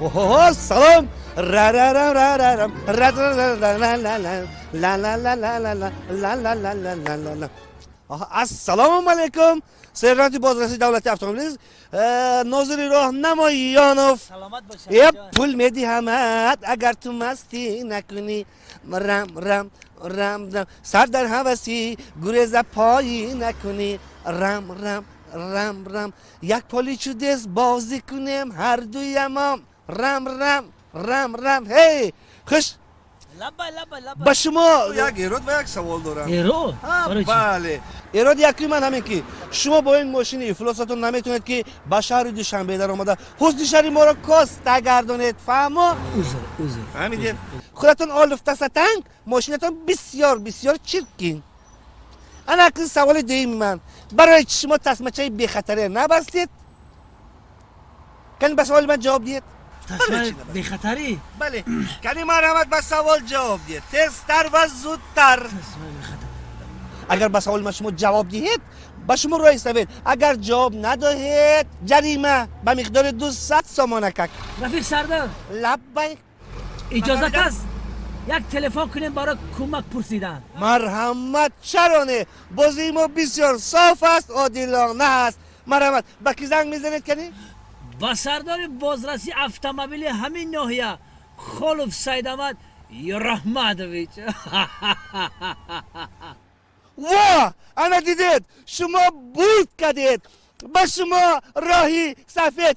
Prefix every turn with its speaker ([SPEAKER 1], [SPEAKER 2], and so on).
[SPEAKER 1] اوه سلام را را را را را را را لا لا لا لا لا لا لا لا لا لا لا لا لا لا. السلام علیکم سرانتی بازرسی دولتی اتومبیل ناظر راهنماییانوف
[SPEAKER 2] سلامت باشه
[SPEAKER 1] یه
[SPEAKER 2] جان.
[SPEAKER 1] پول میدی همت اگر تو مستی نکنی رم رم رم رم سر در هوسی گریز پایی نکنی رم رم رم رم یک پولیچو دست بازی کنیم هر دویم رم رم رم رم هی خوش
[SPEAKER 2] لبا
[SPEAKER 1] با شما یک ایراد و یک سوال دارم
[SPEAKER 2] ایرو
[SPEAKER 1] بله ایراد یکی من همین که شما با این ماشین افلاساتون نمیتونید که به شهر دوشنبه در آمده حسن شهری ما را کاست گردونید فهمو
[SPEAKER 2] اوزر
[SPEAKER 1] فهمیدید خودتون آلفته ستنگ ماشینتون بسیار بسیار چرکین انا اکنون سوال دویم من برای شما تسمچه بی خطره نبستید کنی به سوال من جواب دید
[SPEAKER 2] تصمیم بی خطری
[SPEAKER 1] بله کنی مرحمت به سوال جواب دید تستر و زودتر
[SPEAKER 2] تصمیم بی خطری
[SPEAKER 1] اگر به سوال من شما جواب دهید با شما رای استوید اگر جواب ندهید جریمه به مقدار 200 سامانکک
[SPEAKER 2] رفیق سردار
[SPEAKER 1] لبیک
[SPEAKER 2] اجازت است یک تلفن کنیم برای کمک پرسیدن
[SPEAKER 1] مرحمت چرانه بازی ما بسیار صاف است عادلانه است مرحمت با کی زنگ میزنید کنی
[SPEAKER 2] با سردار بازرسی اتومبیل همین ناحیه خلف سید احمد رحمتویچ
[SPEAKER 1] وا انا دیدید شما بود کردید با شما راهی سفید